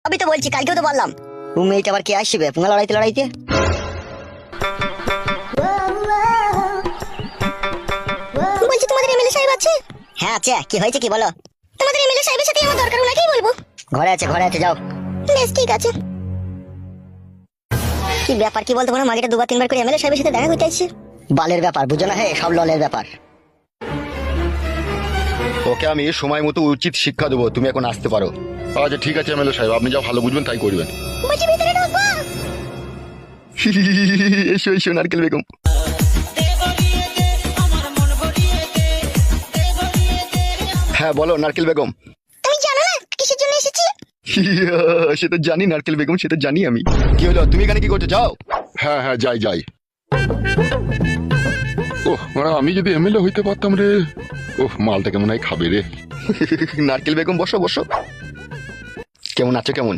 আমি তো বলছি, কালকেও তো বললাম। ও মেয়েটা আবার কে আসবে পুঙ্গা লড়াইতে? বলছি তোমাদের এমএলএ সাহেব আছে? হ্যাঁ আছে। কি হয়েছে কি বলো? তোমাদের এমএলএ সাহেবের সাথে আমার দরকার, ওনাকেই বলবো। ঘরে আছে যাও। বেশ ঠিক আছে। কি ব্যাপার কি বলতো, মাগেটা দুবার তিনবার করে এমএলএ সাহেবের সাথে দেখা করতে আসছে। বালের ব্যাপার বুঝো না? হ্যাঁ, সব ললের ব্যাপার। ওকে আমি সময় মতো উচিত শিক্ষা দেবো, তুমি এখন আসতে পারো। আচ্ছা ঠিক আছে এমএলএ সাহেব, আপনি যা ভালো বুঝবেন তাই করবেন। বলছি ভিতরে ঢুকবো? এসো এসো নারকেল বেগম। হ্যাঁ বলো নারকেল বেগম। তুমি জানো না কিসের জন্য এসেছি? সে তো জানি নারকেল বেগম, সে তো জানি আমি। কি হলো, তুমি এখানে কি করছো? যাও। হ্যাঁ হ্যাঁ যাই। ওহ মানে আমি যদি এমএলএ হইতে পারতাম রে। ওহ মালটা কেমন হয় খাবে রে। নারকেল বেগম বসো। কেমন আছো? কেমন